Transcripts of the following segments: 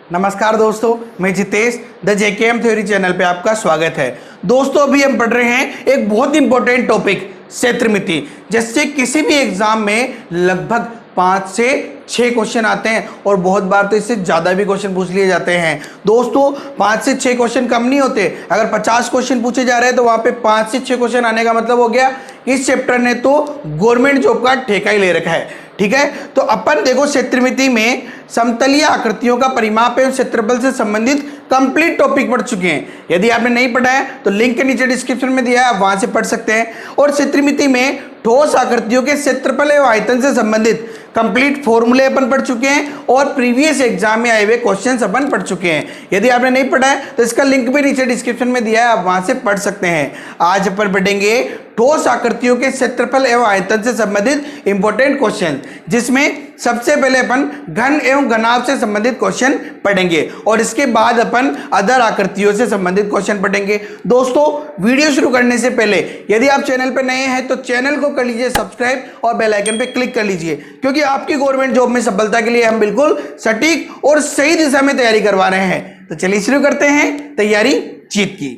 नमस्कार दोस्तों, मैं Jitesh the JKM theory channel पे आपका स्वागत है। दोस्तों अभी हम पढ़ रहे हैं एक बहुत इंपॉर्टेंट टॉपिक क्षेत्रमिति, जिससे किसी भी एग्जाम में लगभग 5 से 6 क्वेश्चन आते हैं और बहुत बार तो इससे ज़्यादा भी क्वेश्चन पूछ लिए जाते हैं। दोस्तों 5 से 6 क्वेश्चन कम नहीं होते। अगर 50 क्वेश्चन पूछे जा रहे हैं तो वहाँ पे 5 से 6 क्वेश्चन आने का मतलब हो गया इस चैप्टर ने तो गवर्नमेंट जॉब का ठेका ही ले रखा है। ठीक है, तो अपन देखो क्षेत्रमिति में समतलीय आकृतियों का परिमाप एवं क्षेत्रफल से संबंधित कंप्लीट टॉपिक पढ़ चुके हैं। यदि आपने नहीं पढ़ा है तो लिंक के नीचे डिस्क्रिप्शन में दिया है, आप वहां से पढ़ सकते हैं। और क्षेत्रमिति में ठोस आकृतियों के क्षेत्रफल एवं आयतन से संबंधित कंप्लीट फॉर्मूले अपन पढ़ चुके हैं और प्रीवियस एग्जाम में आए हुए क्वेश्चंस अपन पढ़ चुके हैं। यदि आपने नहीं पढ़ा है तो इसका लिंक भी नीचे डिस्क्रिप्शन में दिया है, आप वहां से पढ़ सकते हैं। आज अपन पढ़ेंगे ठोस आकृतियों के क्षेत्रफल एवं आयतन से संबंधित इंपॉर्टेंट क्वेश्चन, जिसमें सबसे पहले अपन घन एवं घनाभ से संबंधित क्वेश्चन पढ़ेंगे और इसके बाद अपन अदर आकृतियों से संबंधित क्वेश्चन पढ़ेंगे। दोस्तों वीडियो शुरू करने से पहले यदि आप चैनल पर नए हैं तो चैनल को कर लीजिए सब्सक्राइब और बेल आइकन पे क्लिक कर लीजिए, क्योंकि आपकी गवर्नमेंट जॉब में सफलता के लिए हम बिल्कुल सटीक और सही दिशा में तैयारी करवा रहे हैं। तो चलिए शुरू करते हैं तैयारी जीत की।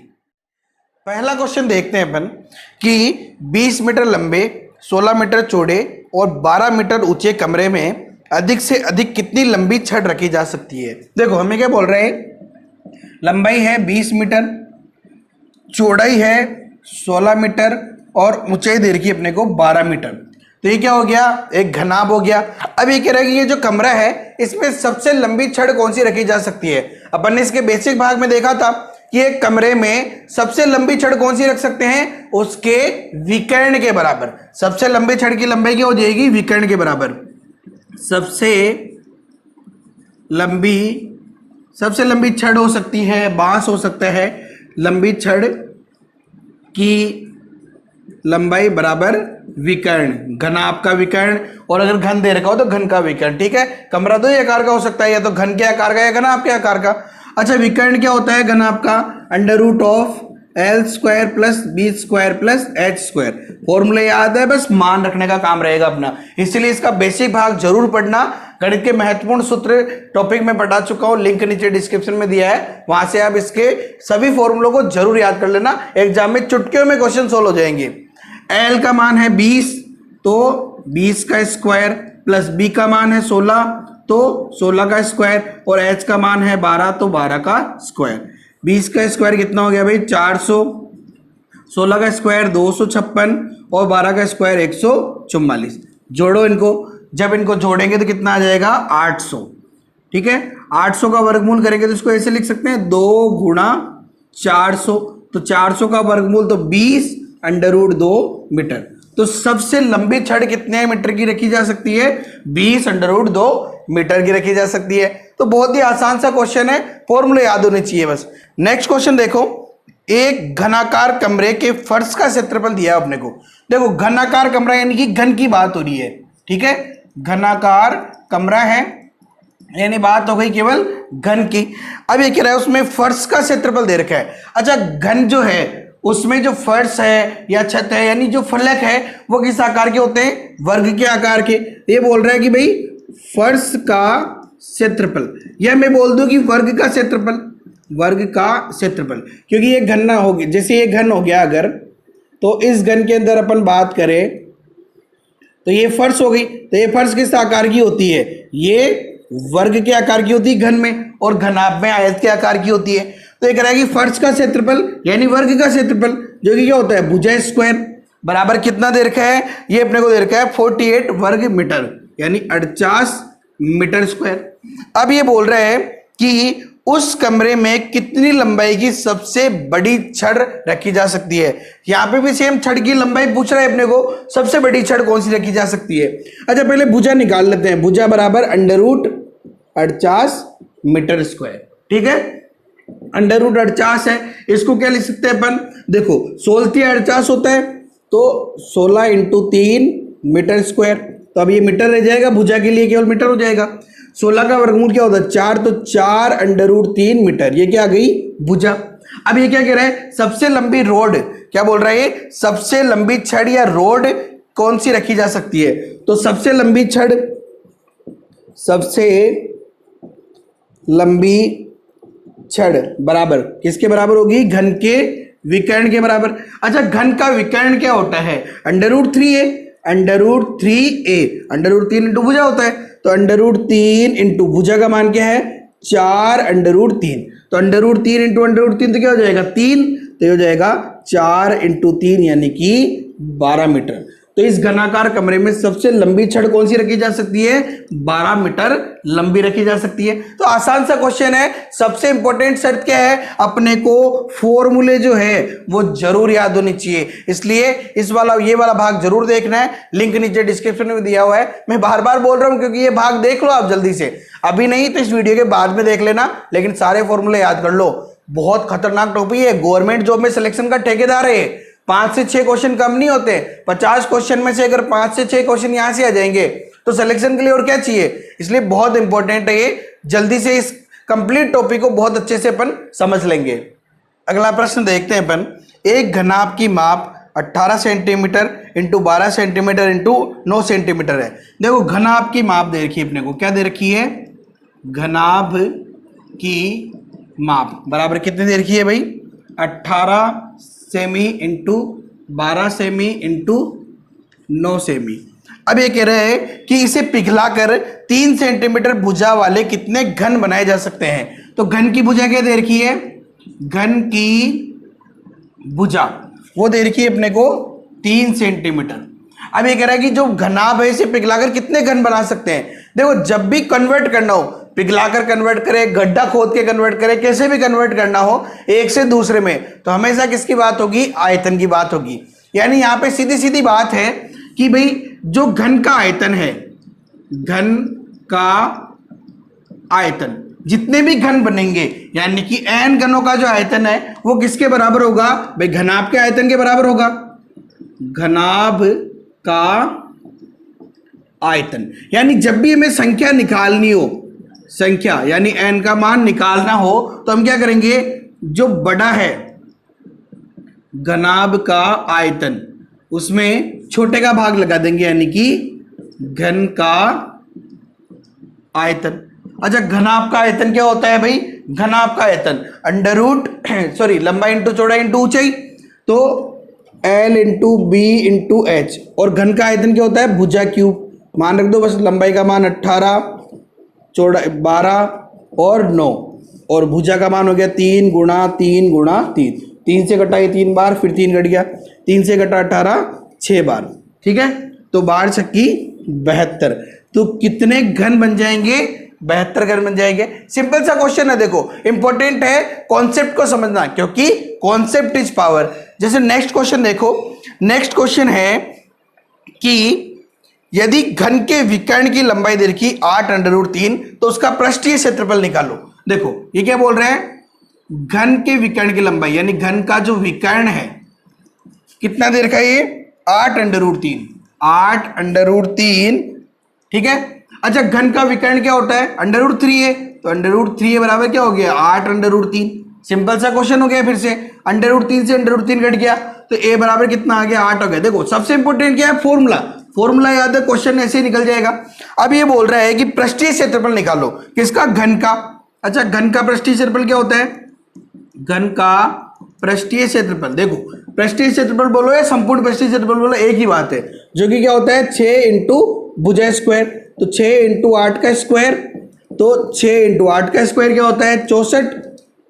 पहला क्वेश्चन देखते हैं अपन कि 20 मीटर लंबे, 16 मीटर चौड़े और 12 मीटर ऊंचे कमरे में अधिक से अधिक कितनी लंबी छड़ रखी जा सकती है। देखो हमें क्या बोल रहे हैं, लंबाई है 20 मीटर, चौड़ाई है 16 मीटर और ऊंचाई दे रखी अपने को 12 मीटर। तो ये क्या हो गया, एक घनाभ हो गया। अब ये कह रहा है कि ये जो कमरा है इसमें सबसे लंबी छड़ कौन सी रखी जा सकती है। अपन ने इसके बेसिक भाग में देखा था कि एक कमरे में सबसे लंबी छड़ कौन सी रख सकते हैं, उसके विकर्ण के बराबर। सबसे लंबी छड़ की लंबाई क्या हो जाएगी, विकर्ण के बराबर। सबसे लंबी छड़ हो सकती है बांस, हो सकता है लंबी छड़ की लंबाई बराबर विकर्ण, घनाभ का विकर्ण, और अगर घन दे रखा हो तो घन का विकर्ण। ठीक है, कमरा दो ही आकार का हो सकता है, या तो घन के आकार का या घनाभ के आकार का। अच्छा, विकर्ण क्या होता है घनाभ का, √L² plus B² plus H²। Formula याद है, बस मान रखने का काम रहेगा अपना, इसलिए इसका बेसिक भाग जरूर पढ़ना। गणित के महत्वपूर्ण सूत्र टॉपिक में पढ़ा चुका हूं, लिंक नीचे डिस्क्रिप्शन में दिया है, वहां से आप इसके सभी फॉर्मूलों को जरूर याद कर लेना। एग्जाम में चुटकियों में क्वेश्चन सोल्व हो जाएंगे। L का मान है 20, तो 20 का स्क्वायर प्लस B का मान है 16, तो 16 का स्क्वायर, और H का मान है 12, तो 12 का स्क्वायर। 20 का स्क्वायर कितना हो गया भाई, 400, 16 का स्क्वायर 256 और 12 का स्क्वायर 144। जोड़ो इनको, जब इनको जोड़ेंगे तो कितना आ जाएगा, 800। ठीक है, 800 का वर्गमूल करेंगे तो इसको ऐसे लिख सकते हैं 2 गुणा 400, तो 400 का वर्गमूल तो 20√2 मीटर। तो सबसे लंबी छड़ कितने मीटर की रखी जा सकती है, 20√2 मीटर की रखी जा सकती है। तो बहुत ही आसान सा क्वेश्चन है, फॉर्मूले याद होने चाहिए बस। नेक्स्ट क्वेश्चन देखो, एक घनाकार कमरे के फर्श का क्षेत्रफल दिया अपने को। देखो घनाकार कमरा यानी कि घन की बात हो रही है। ठीक है, घनाकार कमरा है यानी बात हो गई केवल घन की। अब ये कह रहा है उसमें फर्श का क्षेत्रफल दे रखा है। अच्छा, घन जो है उसमें जो फर्श है या छत है यानी जो फलक है वो किस आकार के होते हैं, वर्ग के आकार के। ये बोल रहा है कि भाई फर्श का क्षेत्रफल, या मैं बोल दूं कि वर्ग का क्षेत्रफल, वर्ग का क्षेत्रफल, क्योंकि ये घन ना होगी। जैसे ये घन हो गया अगर, तो इस घन के अंदर अपन बात करें तो ये फर्श हो गई, तो ये फर्श किस आकार की होती है, ये वर्ग के आकार की होती है घन में, और घनाभ में आयत के आकार की होती है। तो ये कह रहा है कि फर्श का क्षेत्रफल यानी वर्ग का क्षेत्रफल जो कि क्या होता है, भुजा स्क्वायर, बराबर कितना दे रखा है, ये अपने को दे रखा है 48 वर्ग मीटर यानी 48 मीटर स्क्वायर। अब ये बोल रहे हैं कि उस कमरे में कितनी लंबाई की सबसे बड़ी छड़ रखी जा सकती है। यहाँ पे भी सेम छड़ की लंबाई पूछ रहा है अपने को, सबसे बड़ी छड़ कौन सी रखी जा सकती है। अच्छा पहले भुजा निकाल लेते हैं, भुजा बराबर √48 मीटर स्क्वायर। ठीक है, √48 है, इसको क्या लिख सकते हैं अपन, देखो 16×48 होता है, तो 16 × 3 मीटर स्क्वायर। तो अब ये मीटर रह जाएगा, भुजा के लिए केवल मीटर हो जाएगा। 16 का वर्गमूल क्या होता है, 4, तो 4√3 मीटर, ये क्या आ गई, भुजा। अब ये क्या कह रहा है, सबसे लंबी रोड, क्या बोल रहा है, सबसे लंबी छड़ या रोड कौन सी रखी जा सकती है। तो सबसे लंबी छड़, सबसे लंबी छड़ बराबर किसके बराबर होगी? घन के विकर्ण के बराबर। अच्छा, घन का विकर्ण क्या होता है? √3a, √3a, √3 इंटू भुजा होता है, तो √3 इंटू भुजा का मान क्या है? 4 √3, तो √3 इंटू √3 तो क्या हो जाएगा? 3, तो हो जाएगा 4 इंटू 3 यानी कि 12 मीटर। तो इस घनाकार कमरे में सबसे लंबी छड़ कौन सी रखी जा सकती है? 12 मीटर लंबी रखी जा सकती है। तो आसान सा क्वेश्चन है। सबसे इंपॉर्टेंट शर्त क्या है? अपने को फॉर्मूले जो है वो जरूर याद होनी चाहिए, इसलिए ये वाला भाग जरूर देखना है। लिंक नीचे डिस्क्रिप्शन में दिया हुआ है। मैं बार बार बोल रहा हूं क्योंकि ये भाग देख लो आप जल्दी से, अभी नहीं तो इस वीडियो के बाद में देख लेना, लेकिन सारे फॉर्मूले याद कर लो। बहुत खतरनाक टॉपिक है। गवर्नमेंट जॉब में सिलेक्शन का ठेकेदार है। 5 से 6 क्वेश्चन कम नहीं होते। 50 क्वेश्चन में से अगर 5 से 6 क्वेश्चन यहां से आ जाएंगे तो सिलेक्शन के लिए और क्या चाहिए? इसलिए बहुत इंपॉर्टेंट है ये। जल्दी से इस कंप्लीट टॉपिक को बहुत अच्छे से अपन समझ लेंगे। अगला प्रश्न देखते हैं अपन। एक घनाभ की माप 18 centimetre into 12 centimetre into 9 centimetre है। देखो, घनाभ की माप दे रखी है अपने को। क्या दे रखी है? घनाभ की माप बराबर कितनी दे रखी है भाई? 18 semi into 12 semi into 9 semi. अब ये कह रहे हैं कि इसे पिघलाकर 3 सेंटीमीटर भुजा वाले कितने घन बनाए जा सकते हैं। तो घन की भुजा क्या दे रखी है? घन की भुजा वो दे रखी है अपने को 3 सेंटीमीटर। अब ये कह रहा है कि जो घनाभ है इसे पिघलाकर कितने घन बना सकते हैं। देखो, जब भी कन्वर्ट करना हो, पिघलाकर कन्वर्ट करे, गड्ढा खोद के कन्वर्ट करे, कैसे भी कन्वर्ट करना हो एक से दूसरे में, तो हमेशा किसकी बात होगी? आयतन की बात होगी। यानी यहां पे सीधी सीधी बात है कि भाई जो घन का आयतन है, घन का आयतन, जितने भी घन बनेंगे यानी कि n घनों का जो आयतन है वो किसके बराबर होगा? भाई घनाभ के आयतन के बराबर होगा। घनाभ का आयतन, यानी जब भी हमें संख्या निकालनी हो, संख्या यानी n का मान निकालना हो, तो हम क्या करेंगे? जो बड़ा है घनाभ का आयतन, उसमें छोटे का भाग लगा देंगे, यानी कि घन का आयतन। अच्छा, घनाभ का आयतन क्या होता है भाई? घनाभ का आयतन लंबाई इंटू चौड़ाई इंटू ऊंचाई, तो L into B into H. और घन का आयतन क्या होता है? भुजा क्यूब। मान रख दो बस, लंबाई का मान 18, चौड़ाई 12 और 9, और भुजा का मान हो गया 3 गुणा 3 गुणा 3। 3 से घटा ये 3 बार, फिर 3 घट गया, 3 से घटा 18 6 बार। ठीक है, तो 12 छक्की 72। तो कितने घन बन जाएंगे? 72 घन बन जाएंगे। सिंपल सा क्वेश्चन है। देखो, इंपॉर्टेंट है कॉन्सेप्ट को समझना, क्योंकि कॉन्सेप्ट इज पावर। जैसे नेक्स्ट क्वेश्चन देखो। नेक्स्ट क्वेश्चन है कि यदि घन के विकर्ण की लंबाई दे रखी 8 √3, तो उसका पृष्ठीय क्षेत्रफल निकालो। देखो, ये क्या बोल रहे हैं? घन के विकर्ण की लंबाई, यानी घन का जो विकर्ण है कितना दे रखा है? ये 8 √3, 8 √3। ठीक है। अच्छा, घन का विकर्ण क्या होता है? √3 है, तो √3 बराबर क्या हो गया? 8 √3। सिंपल सा क्वेश्चन हो गया। फिर से √3 से √3 घट गया, तो a बराबर कितना आ गया? 8 हो गया। देखो, सबसे इंपॉर्टेंट क्या है? फॉर्मूला याद है, क्वेश्चन ऐसे ही निकल जाएगा। अब ये बोल रहा है कि पृष्ठीय क्षेत्रफल निकालो। किसका? घन का। अच्छा, घन का पृष्ठीय क्षेत्रफल क्या होता है? घन का पृष्ठीय क्षेत्रफल, देखो, पृष्ठीय क्षेत्रफल बोलो या संपूर्ण पृष्ठीय क्षेत्रफल बोलो, एक ही बात है, जो कि क्या होता है? 6 इंटू भुजा स्क्वायर। तो 6 इंटू 8 का स्क्वायर, तो 6 इंटू 8 का स्क्वायर क्या होता है? 64।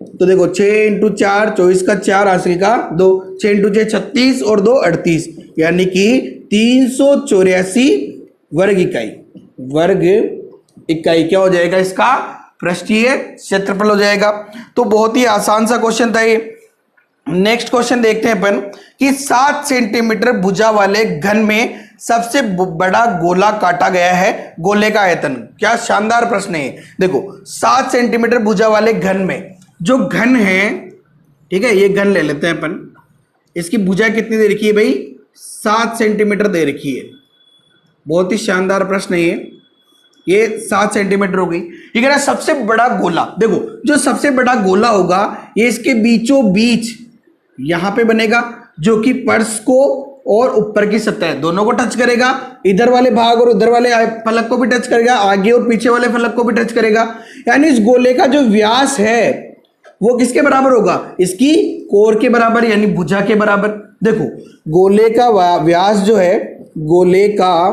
तो देखो, 6 इंटू 4 24 का 4 हासिल का 2, 6 इंटू 6 36 और 2 38, यानी कि 384 वर्ग इकाई। वर्ग इकाई क्या हो जाएगा? इसका पृष्ठीय क्षेत्रफल हो जाएगा। तो बहुत ही आसान सा क्वेश्चन था ये। नेक्स्ट क्वेश्चन देखते हैं अपन कि 7 सेंटीमीटर भुजा वाले घन में सबसे बड़ा गोला काटा गया है, गोले का आयतन। क्या शानदार प्रश्न है। देखो, 7 सेंटीमीटर भुजा वाले घन में जो घन है, ठीक है, ये घन ले लेते हैं अपन। इसकी भुजा कितनी दे रखी है भाई? 7 सेंटीमीटर दे रखी है। बहुत ही शानदार प्रश्न है ये 7 सेंटीमीटर हो गई। ये कह रहा है सबसे बड़ा गोला। देखो, जो सबसे बड़ा गोला होगा ये इसके बीचों बीच यहां पे बनेगा, जो कि पर्स को और ऊपर की सतह दोनों को टच करेगा, इधर वाले भाग और उधर वाले फलक को भी टच करेगा, आगे और पीछे वाले फलक को भी टच करेगा। यानी इस गोले का जो व्यास है वो किसके बराबर होगा, इसकी कोर के बराबर यानी भुजा के बराबर। देखो गोले का व्यास जो है, गोले का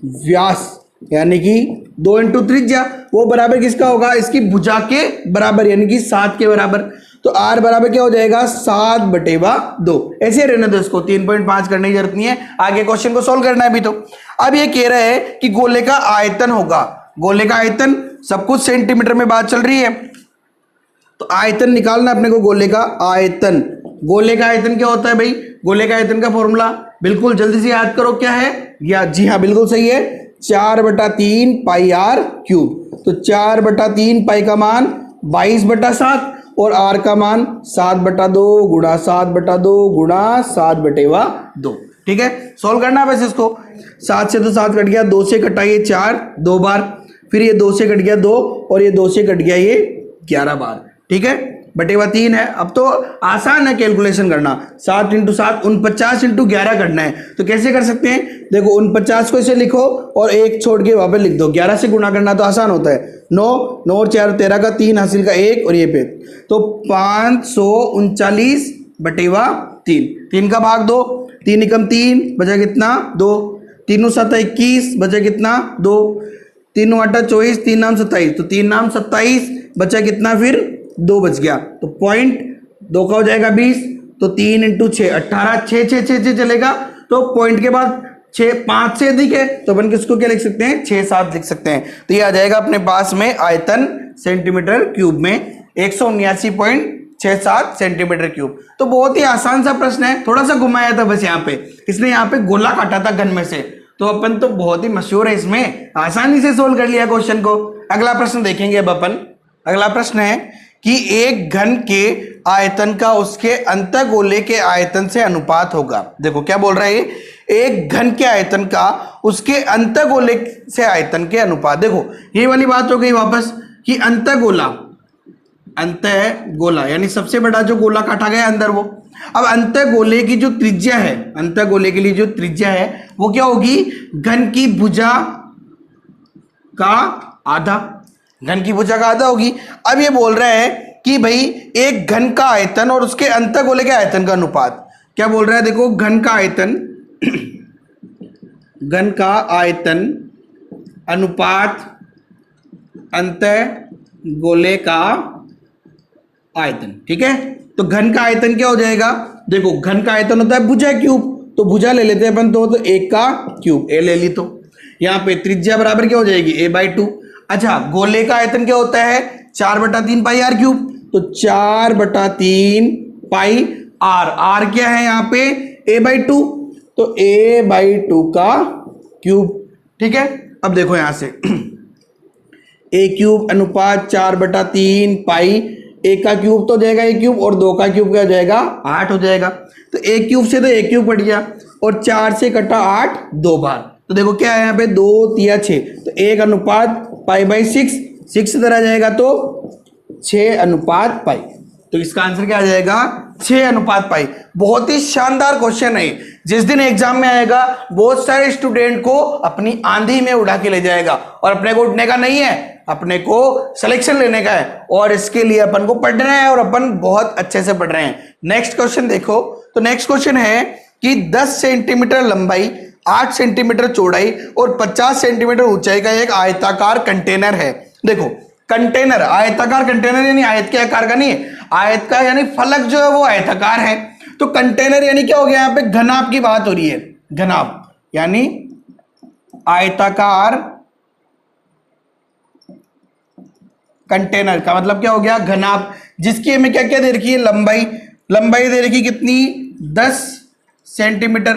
व्यास यानी कि 2 इंटू त्रिज्या वो बराबर किसका होगा, इसकी भुजा के बराबर यानी कि 7 के बराबर। तो r बराबर क्या हो जाएगा 7/2। ऐसे रहने दो, इसको 3.5 करने की जरूरत नहीं है, आगे क्वेश्चन को सोल्व करना है अभी। तो अब ये कह रहा है कि गोले का आयतन होगा, गोले का आयतन सब कुछ सेंटीमीटर में बात चल रही है, तो आयतन निकालना अपने को, गोले का आयतन। गोले का आयतन क्या होता है भाई, गोले का आयतन का फॉर्मूला बिल्कुल जल्दी से याद करो, क्या है, या जी हाँ बिल्कुल सही है, 4/3 पाई r क्यूब। तो 4/3 पाई का मान 22/7 और r का मान 7/2 गुणा 7/2 गुणा 7/2। ठीक है, सोल्व करना है बस इसको। 7 से तो 7 कट गया, 2 से कटा ये 4 2 बार, फिर ये 2 से कट गया 2 और ये 2 से कट गया ये 11 बार। ठीक है, बटेवा 3 है। अब तो आसान है कैलकुलेशन करना, 7 इंटू 7 49 इंटू 11 करना है। तो कैसे कर सकते हैं, देखो 49 को इसे लिखो और 1 छोड़ के वहां पे लिख दो, 11 से गुणा करना तो आसान होता है। 9 9 और 4 13 का 3 हासिल का 1 और ये पे, तो 539/3। 3 का भाग 2, 3 एकम 3 बचा कितना 2, 3 7 21 बचा कितना 2, 3 8 24 3 नाम 27, तो 3 नाम 27 बचा कितना फिर 2 बच गया, तो पॉइंट 2 का हो जाएगा 20, तो 3 इंटू 6 18, 6 6 6 6 चलेगा, तो पॉइंट के बाद 6 5 से अधिक है तो अपन किसको क्या लिख सकते हैं 6 7 लिख सकते हैं। तो ये आ जाएगा अपने पास में आयतन सेंटीमीटर क्यूब में 179.67 सेंटीमीटर क्यूब। तो बहुत ही आसान सा प्रश्न है, थोड़ा सा घुमाया था बस यहाँ पे, इसने यहाँ पे गोला काटा था घन में से, तो अपन तो बहुत ही मशहूर है इसमें, आसानी से सोल्व कर लिया क्वेश्चन को। अगला प्रश्न देखेंगे अब अपन। अगला प्रश्न है कि एक घन के आयतन का उसके अंतःगोले के आयतन से अनुपात होगा। देखो क्या बोल रहा है, एक घन के आयतन का उसके अंतःगोले से आयतन के अनुपात। देखो ये वाली बात हो गई वापस कि अंतःगोला, अंतःगोला यानी सबसे बड़ा जो गोला काटा गया अंदर वो। अब अंतःगोले की जो त्रिज्या है, अंतःगोले के लिए जो त्रिज्या है वो क्या होगी, घन की भुजा का आधा, घन की भुजा का आधा होगी। अब ये बोल रहा है कि भाई एक घन का आयतन और उसके अंतःगोले के आयतन का अनुपात। क्या बोल रहा है, देखो घन का आयतन घन का आयतन अनुपात अंतःगोले का आयतन। ठीक है, तो घन का आयतन क्या हो जाएगा, देखो घन का आयतन होता है भुजा क्यूब, तो भुजा ले लेते हैं अपन, तो 1 का क्यूब a ले ली, तो यहाँ पे त्रिज्या बराबर क्या हो जाएगी a/2। अच्छा गोले का आयतन क्या होता है 4/3 पाई r क्यूब, तो 4/3 पाई r क्या है यहाँ पे a/2, तो a/2 का क्यूब। ठीक है, अब देखो यहां से a क्यूब अनुपात 4/3 पाई, a का क्यूब तो हो जाएगा a क्यूब और 2 का क्यूब क्या हो जाएगा 8 हो जाएगा, तो a क्यूब से तो a क्यूब कट गया और 4 से कटा 8 2 बार, तो देखो क्या है यहाँ पे 2 3 6, तो 1 अनुपात पाई/6, 6 इधर आ जाएगा तो 6 अनुपात पाई, तो इसका आंसर क्या आ जाएगा 6 अनुपात पाई। बहुत ही शानदार क्वेश्चन है, जिस दिन एग्जाम में आएगा बहुत सारे स्टूडेंट को अपनी आंधी में उड़ा के ले जाएगा, और अपने को उठने का नहीं है, अपने को सिलेक्शन लेने का है, और इसके लिए अपन को पढ़ना है और अपन बहुत अच्छे से पढ़ रहे हैं। नेक्स्ट क्वेश्चन देखो, तो नेक्स्ट क्वेश्चन है कि 10 सेंटीमीटर लंबाई 8 सेंटीमीटर चौड़ाई और 50 सेंटीमीटर ऊंचाई का एक आयताकार कंटेनर है। देखो कंटेनर, आयताकार कंटेनर यानी आयत के आकार का नहीं है, आयत का यानी फलक जो है वो आयताकार है, तो कंटेनर यानी क्या हो गया, यहाँ पे घनाभ की बात हो रही है, घनाभ यानी आयताकार कंटेनर का मतलब क्या हो गया घनाभ, जिसकी हमें क्या क्या दे रखी है लंबाई, लंबाई दे रखी कितनी 10 सेंटीमीटर,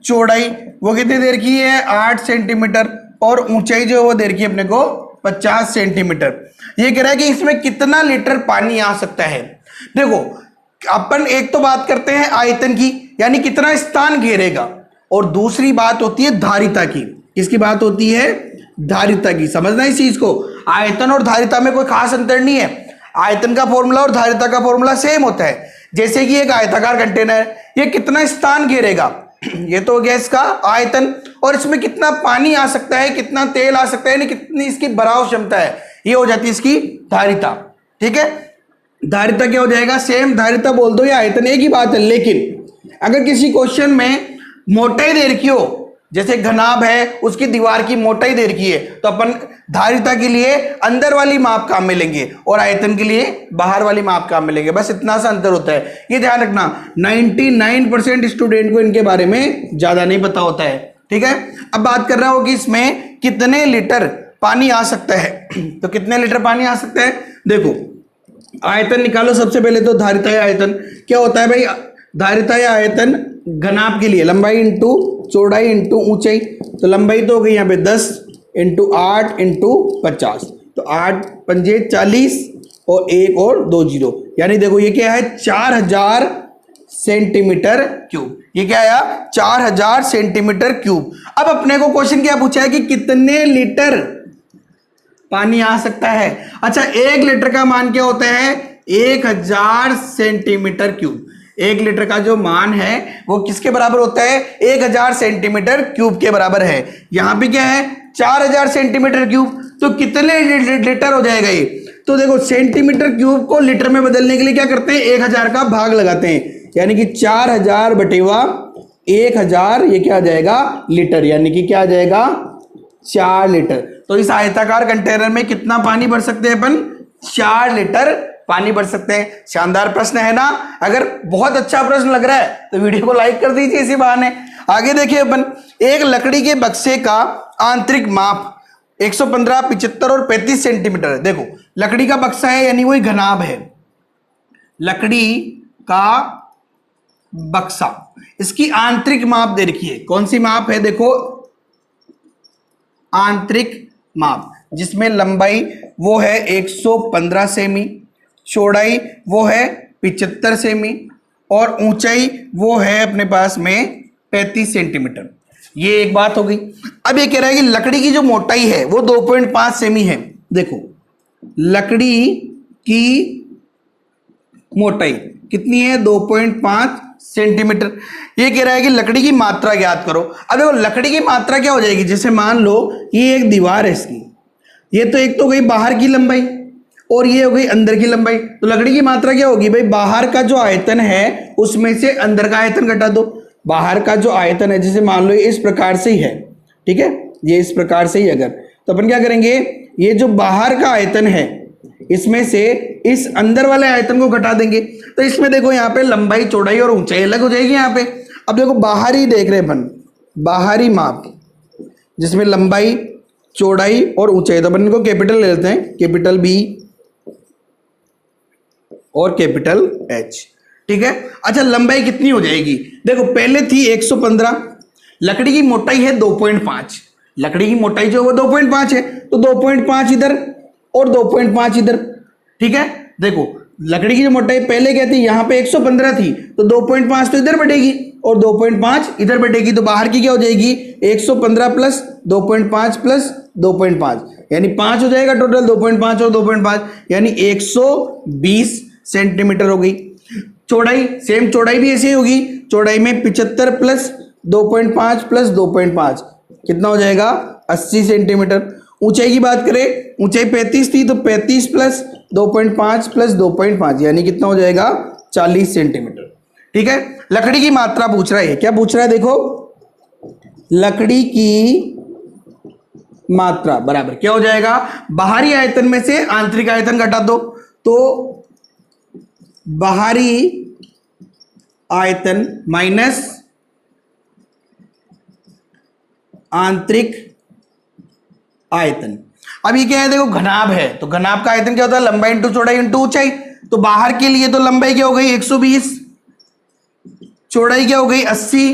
चौड़ाई वो कितनी दे रखी है 8 सेंटीमीटर, और ऊंचाई जो है वो दे रखी है अपने को 50 सेंटीमीटर। ये कह रहा है कि इसमें कितना लीटर पानी आ सकता है। देखो अपन एक तो बात करते हैं आयतन की, यानी कितना स्थान घेरेगा, और दूसरी बात होती है धारिता की। किसकी बात होती है, धारिता की। समझना इस चीज को, आयतन और धारिता में कोई खास अंतर नहीं है, आयतन का फॉर्मूला और धारिता का फॉर्मूला सेम होता है। जैसे कि एक आयताकार कंटेनर, ये कितना स्थान घेरेगा, ये तो हो गया इसका आयतन, और इसमें कितना पानी आ सकता है, कितना तेल आ सकता है, यानी कितनी इसकी भराव क्षमता है, ये हो जाती है इसकी धारिता। ठीक है, धारिता क्या हो जाएगा, सेम धारिता बोल दो या आयतन, एक ही बात है। लेकिन अगर किसी क्वेश्चन में मोटाई दे रखी हो, जैसे घनाभ है, उसकी दीवार की मोटाई दे रखी है, तो अपन धारिता के लिए अंदर वाली माप काम में लेंगे और आयतन के लिए बाहर वाली माप काम में लेंगे। बस इतना सा अंतर होता है, ये ध्यान रखना। 99% स्टूडेंट को इनके बारे में ज्यादा नहीं पता होता है। ठीक है, अब बात कर रहा हूं कि इसमें कितने लीटर पानी आ सकता है। तो कितने लीटर पानी आ सकता है, देखो आयतन निकालो सबसे पहले। तो धारिता या आयतन क्या होता है भाई, धारिता या आयतन घनाभ के लिए लंबाई इंटू चौड़ाई इंटू ऊंचाई। तो लंबाई तो हो गई यहाँ पे 10 इंटू 8 इंटू 50, तो 8 पंजे 40 और 1 और 2 जीरो, यानी देखो ये क्या है 4000 सेंटीमीटर क्यूब। ये क्या आया 4000 सेंटीमीटर क्यूब। अब अपने को क्वेश्चन क्या पूछा है कि कितने लीटर पानी आ सकता है। अच्छा, 1 लीटर का मान क्या होता है, 1000 सेंटीमीटर क्यूब। 1 लीटर का जो मान है वो किसके बराबर होता है, 1000 सेंटीमीटर क्यूब के बराबर है। यहां पे क्या है 4000 सेंटीमीटर क्यूब, तो कितने लीटर हो जाएगा ये। तो देखो सेंटीमीटर क्यूब को लीटर में बदलने के लिए क्या करते हैं, 1000 का भाग लगाते हैं, यानी कि 4000 बटेवा 1000, ये क्या आ जाएगा लीटर, यानी कि क्या आ जाएगा 4 लीटर। तो इस आयताकार कंटेनर में कितना पानी भर सकते हैं अपन, 4 लीटर पानी भर सकते हैं। शानदार प्रश्न है ना। अगर बहुत अच्छा प्रश्न लग रहा है तो वीडियो को लाइक कर दीजिए इसी बहाने। आगे देखिए अपन, एक लकड़ी के बक्से का आंतरिक माप 115, 75 और 35 सेंटीमीटर है। देखो लकड़ी का बक्सा है यानी वही घनाभ है, लकड़ी का बक्सा, इसकी आंतरिक माप दे रखी है। कौन सी माप है, देखो आंतरिक माप, जिसमें लंबाई वो है 115 सेमी, चौड़ाई वो है 75 सेमी और ऊंचाई वो है अपने पास में 35 सेंटीमीटर। ये एक बात हो गई। अब ये कह रहा है कि लकड़ी की जो मोटाई है वो 2.5 सेमी है। देखो लकड़ी की मोटाई कितनी है, 2.5 सेंटीमीटर। ये कह रहा है कि लकड़ी की मात्रा ज्ञात करो। अब देखो लकड़ी की मात्रा क्या हो जाएगी, जैसे मान लो ये एक दीवार है इसकी, ये तो एक तो गई बाहर की लंबाई और ये हो गई अंदर की लंबाई। तो लकड़ी की मात्रा क्या होगी भाई, बाहर का जो आयतन है उसमें से अंदर का आयतन घटा दो। बाहर का जो आयतन है, जैसे मान लो इस प्रकार से ही है, ठीक है, ये इस प्रकार से ही अगर, तो अपन क्या करेंगे, ये जो बाहर का आयतन है इसमें से इस अंदर वाले आयतन को घटा देंगे। तो इसमें देखो यहाँ पे लंबाई चौड़ाई और ऊंचाई अलग हो जाएगी यहाँ पे। अब देखो बाहरी देख रहे अपन, बाहरी माप जिसमें लंबाई चौड़ाई और ऊंचाई, तो अपन इनको कैपिटल ले लेते हैं, कैपिटल बी और कैपिटल एच। ठीक है, अच्छा लंबाई कितनी हो जाएगी, देखो पहले थी 115, लकड़ी की मोटाई है 2.5, लकड़ी की मोटाई जो है वो 2.5 है, तो 2.5 इधर और 2.5 इधर। ठीक है, देखो लकड़ी की जो मोटाई पहले क्या थी, यहां पे 115 थी, तो 2.5 तो इधर बढ़ेगी और 2.5 इधर बढ़ेगी, तो बाहर की क्या हो जाएगी 115 प्लस 2.5 प्लस 2.5, यानी 5 हो जाएगा टोटल, 2.5 और 2.5 यानी 120 सेंटीमीटर हो गई। चौड़ाई सेम, चौड़ाई भी ऐसी होगी, चौड़ाई में 75 प्लस 2.5 प्लस 2.5 कितना हो जाएगा 80 सेंटीमीटर। ऊंचाई की बात करें, ऊंचाई 35 थी, तो 35 प्लस 2.5 प्लस 2.5 यानी कितना हो जाएगा 40 सेंटीमीटर। ठीक है, लकड़ी की मात्रा पूछ रहा है, क्या पूछ रहा है, देखो लकड़ी की मात्रा बराबर क्या हो जाएगा, बाहरी आयतन में से आंतरिक आयतन घटा दो, तो बाहरी आयतन माइनस आंतरिक आयतन। अब ये क्या है, देखो घनाभ है, तो घनाभ का आयतन क्या होता है, लंबाई इंटू चौड़ाई इंटू ऊंचाई। तो बाहर के लिए तो लंबाई क्या हो गई 120, चौड़ाई क्या हो गई 80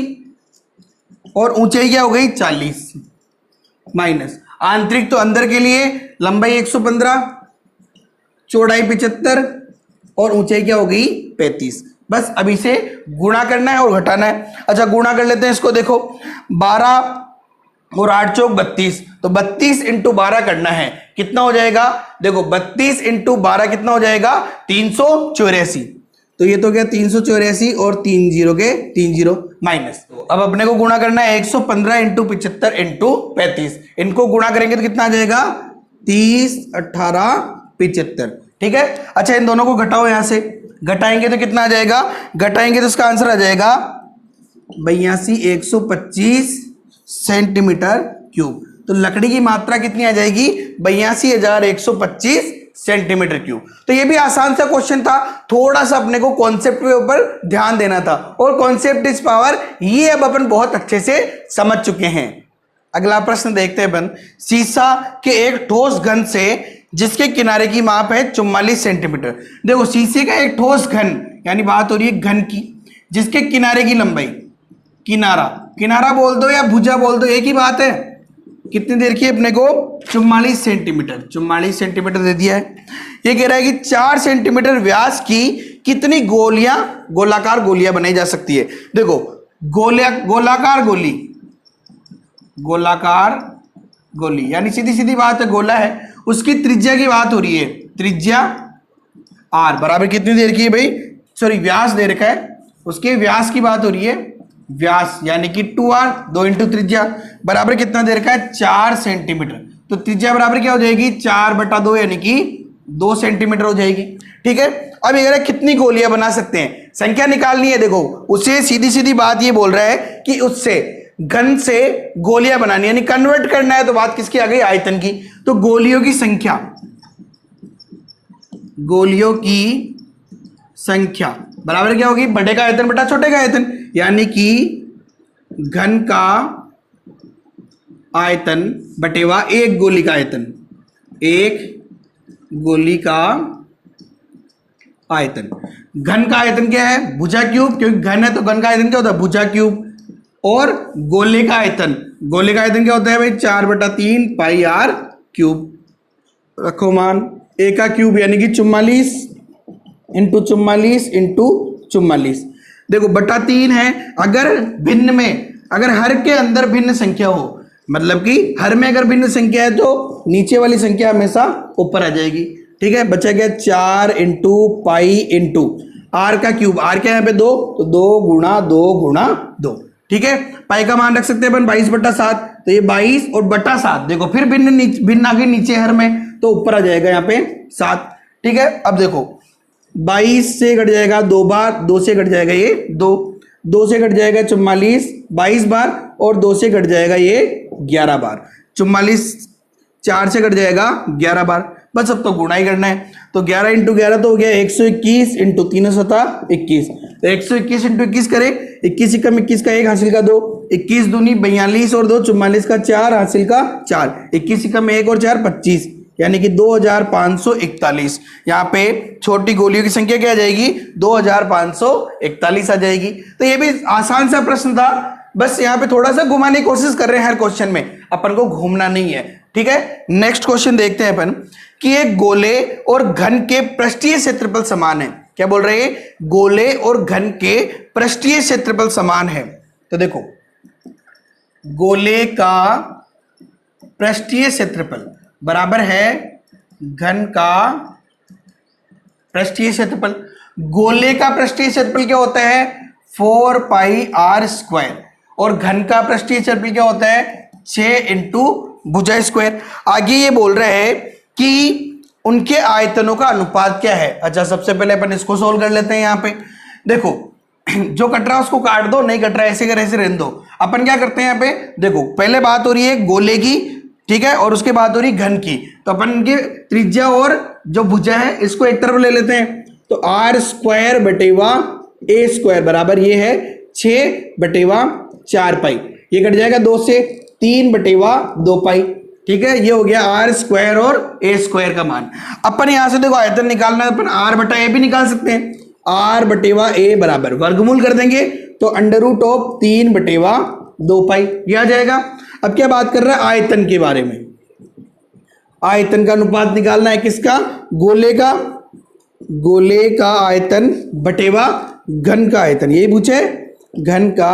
और ऊंचाई क्या हो गई 40, माइनस आंतरिक, तो अंदर के लिए लंबाई 115, चौड़ाई 75 और ऊंचाई क्या हो गई 35। बस अभी से गुणा करना है और घटाना है। अच्छा गुणा कर लेते हैं इसको, देखो 12 और 8 चौक 32, तो 32 इंटू 12 करना है, कितना हो जाएगा, देखो 32 इंटू 12 कितना हो जाएगा 384, तो ये तो क्या 384 और 3 जीरो के 3 जीरो माइनस। तो अब अपने को गुणा करना है 115 इंटू 75 इंटू 35। इनको गुणा करेंगे तो कितना आ जाएगा 30, 18, 75। ठीक है। अच्छा इन दोनों को घटाओ, यहां से घटाएंगे तो कितना आ जाएगा, घटाएंगे तो इसका आंसर आ जाएगा 82,125 सेंटीमीटर क्यूब। तो लकड़ी की मात्रा कितनी आ जाएगी 82,125 सेंटीमीटर क्यूब। तो ये भी आसान सा क्वेश्चन था, थोड़ा सा अपने को कॉन्सेप्ट के ऊपर ध्यान देना था, और कॉन्सेप्ट इज पावर ये अब अपन बहुत अच्छे से समझ चुके हैं। अगला प्रश्न देखते हैं अपन। शीशा के एक ठोस घन से जिसके किनारे की माप है 44 सेंटीमीटर। देखो शीशे का एक ठोस घन, यानी बात हो रही है घन की, जिसके किनारे की लंबाई, किनारा, किनारा बोल दो या भुजा बोल दो एक ही बात है, कितनी देर की अपने को 44 सेंटीमीटर, 44 सेंटीमीटर दे दिया है। ये कह रहा है कि 4 सेंटीमीटर व्यास की कितनी गोलियां, गोलाकार गोलियां बनाई जा सकती है। देखो गोलाकार गोली, गोलाकार गोली यानी सीधी सीधी बात है, गोला है, उसकी त्रिज्या की बात हो रही है, त्रिज्या r बराबर कितनी देर की है भाई, सॉरी व्यास दे रखा है, उसके व्यास की बात हो रही है, व्यास यानी कि 2r, 2 इंटू त्रिज्या बराबर कितना दे रखा है 4 सेंटीमीटर। तो त्रिज्या बराबर क्या हो जाएगी 4/2 यानी कि 2 सेंटीमीटर हो जाएगी। ठीक है। अब ये कितनी गोलियां बना सकते हैं, संख्या निकालनी है। देखो उसे सीधी सीधी बात ये बोल रहा है कि उससे घन से गोलियां बनानी, यानी कन्वर्ट करना है। तो बात किसकी आ गई, आयतन की। तो गोलियों की संख्या, गोलियों की संख्या बराबर क्या होगी, बड़े का आयतन बटा छोटे का आयतन, यानी कि घन का आयतन बटेवा एक गोली का आयतन, एक गोली का आयतन। घन का आयतन क्या है, भुजा क्यूब, क्योंकि घन है तो घन का आयतन क्या होता है, भुजा क्यूब। और गोले का आयतन, गोले का आयतन क्या होता है भाई 4/3 पाई r क्यूब। रखो मान a का क्यूब यानी कि 44 इंटू 44 इंटू 44। देखो बटा 3 है। अगर भिन्न में, अगर हर के अंदर भिन्न संख्या हो, मतलब कि हर में अगर भिन्न संख्या है तो नीचे वाली संख्या हमेशा ऊपर आ जाएगी। ठीक है। बचा गया 4 इंटू पाई इंटू r का क्यूब, r क्या है यहाँ पे 2, तो 2 गुणा 2 गुणा 2। ठीक है। पाई का मान रख सकते हैं अपन 22/7, तो ये 22 और बटा 7। देखो फिर भिन्न आगे नीचे हर में, तो ऊपर आ जाएगा यहाँ पे 7। ठीक है। अब देखो 22 से कट जाएगा 2 बार, 2 से कट जाएगा ये 2 से कट जाएगा 44 22 बार, और 2 से कट जाएगा ये 11 बार। 44 4 से कट जाएगा 11 बार। बस अब तो गुणा ही करना है। तो 11 इंटू 11 तो हो गया 121 इंटू 3 7 21। तो 121 इंटू 21 करें, 21 एकम 21 का 1 हासिल का 2, 21 दूनी 42 और 2 44 का 4 हासिल का 4, 21 एकम 1 और 4 25, यानी कि 2541। यहाँ पे छोटी गोलियों की संख्या क्या आ जाएगी 2541 आ जाएगी। तो ये भी आसान सा प्रश्न था, बस यहाँ पे थोड़ा सा घुमाने की कोशिश कर रहे हैं हर क्वेश्चन में, अपन को घूमना नहीं है। ठीक है। नेक्स्ट क्वेश्चन देखते हैं अपन कि एक गोले और घन के पृष्ठीय क्षेत्रफल समान है। क्या बोल रहे हैं, गोले और घन के पृष्ठीय क्षेत्रफल समान है। तो देखो गोले का पृष्ठीय क्षेत्रफल बराबर है घन का पृष्ठीय क्षेत्रफल। गोले का पृष्ठीय क्षेत्रफल क्या होता है 4 पाई r स्क्वायर, और घन का पृष्ठीय क्षेत्रफल क्या होता है 6 इंटू भुजा स्क्वायर। आगे ये बोल रहे हैं कि उनके आयतनों का अनुपात क्या है। अच्छा सबसे पहले अपन इसको सोल्व कर लेते हैं। यहाँ पे देखो जो कट रहा है उसको काट दो, नहीं कट रहा है ऐसे कर ऐसे रहने दो। अपन क्या करते हैं यहाँ पे, देखो पहले बात हो रही है गोले की, ठीक है, और उसके बाद हो रही घन की। तो अपन इनकी त्रिज्या और जो भुजा है इसको एक तरफ ले लेते हैं। तो r स्क्वायर बटेवा a स्क्वायर बराबर ये है 6/4 पाई, ये कट जाएगा 2 से 3/2 पाई। ठीक है। ये हो गया r स्क्वायर और a स्क्वायर का मान। अपन यहां से देखो आयतन निकालना है, अपन r/a भी निकाल सकते हैं। r/a बराबर वर्गमूल कर देंगे तो √3/2 पाई ये आ जाएगा। अब क्या बात कर रहा है आयतन के बारे में, आयतन का अनुपात निकालना है किसका, गोले का, गोले का आयतन बटेवा घन का आयतन, यही पूछे घन का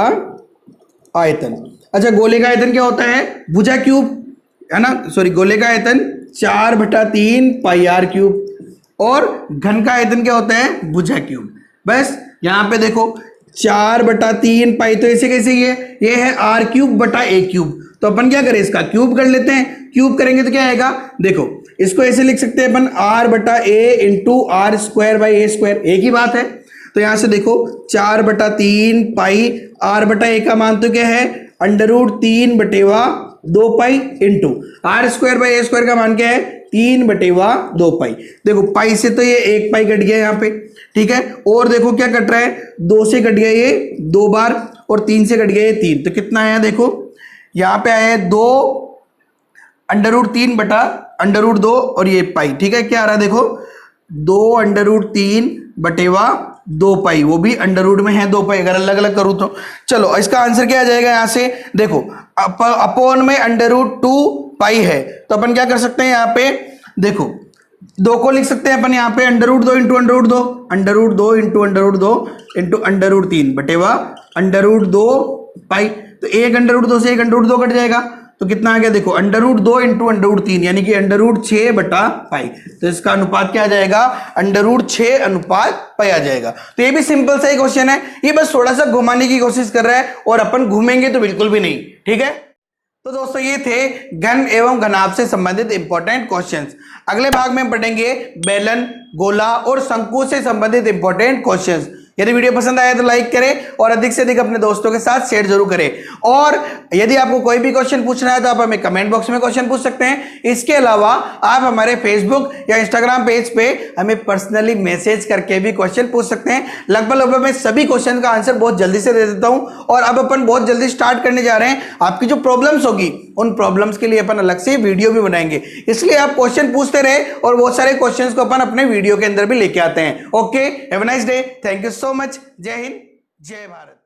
आयतन। अच्छा गोले का आयतन क्या होता है भुजा क्यूब है ना, सॉरी गोले का आयतन 4/3 पाई r क्यूब, और घन का आयतन क्या होता है भुजा क्यूब। बस यहाँ पे देखो 4/3 पाई, तो ऐसे कैसे ये है r³/a³। तो अपन क्या करें, इसका क्यूब कर लेते हैं। क्यूब करेंगे तो क्या आएगा, देखो इसको ऐसे लिख सकते हैं अपन r/a इंटू r²/a², एक ही बात है। तो यहां से देखो 4/3 पाई r/a का मान तो क्या है √3/2 पाई इंटू r²/a² का मान क्या है 3/2 पाई। देखो पाई से तो ये 1 पाई कट गया यहाँ पे, ठीक है। और देखो क्या कट रहा है, 2 से कट गया ये 2 बार और 3 से कट गया ये 3, तो कितना आया देखो यहाँ पे आया 2 √3/√2 और ये पाई, ठीक है। क्या आ रहा है देखो 2√3/2 पाई, वो भी अंडर में है 2 पाई, अगर अलग अलग करूँ तो। चलो इसका आंसर क्या आ जाएगा, यहाँ से देखो अपॉन में √2 पाई है, तो अपन क्या कर सकते हैं यहाँ पे देखो 2 को लिख सकते हैं अपन यहाँ पे √2 इंटू √2 इंटू √3/√2 पाई। तो एक √2 से एक √2 कट जाएगा, तो कितना आ गया देखो √2 इंटू √3 यानी कि √6/पाई। तो इसका अनुपात क्या आ जाएगा √6/पाई आ जाएगा। तो ये भी सिंपल सा ही क्वेश्चन है, ये बस थोड़ा सा घुमाने की कोशिश कर रहा है और अपन घूमेंगे तो बिल्कुल भी नहीं, ठीक है। तो दोस्तों ये थे घन एवं घनाभ से संबंधित इंपॉर्टेंट क्वेश्चंस। अगले भाग में पढ़ेंगे बेलन, गोला और शंकु से संबंधित इंपॉर्टेंट क्वेश्चंस। यदि वीडियो पसंद आया तो लाइक करें और अधिक से अधिक अपने दोस्तों के साथ शेयर जरूर करें। और यदि आपको कोई भी क्वेश्चन पूछना है तो आप हमें कमेंट बॉक्स में क्वेश्चन पूछ सकते हैं। इसके अलावा आप हमारे फेसबुक या इंस्टाग्राम पेज पे हमें पर्सनली मैसेज करके भी क्वेश्चन पूछ सकते हैं। लगभग मैं सभी क्वेश्चन का आंसर बहुत जल्दी से दे देता हूं। और अब अपन बहुत जल्दी स्टार्ट करने जा रहे हैं। आपकी जो प्रॉब्लम्स होगी उन प्रॉब्लम्स के लिए अपन अलग से वीडियो भी बनाएंगे, इसलिए आप क्वेश्चन पूछते रहे और बहुत सारे क्वेश्चंस को अपन अपने वीडियो के अंदर भी लेके आते हैं। Okay, have a nice day, thank you so much, जय हिंद, जय भारत।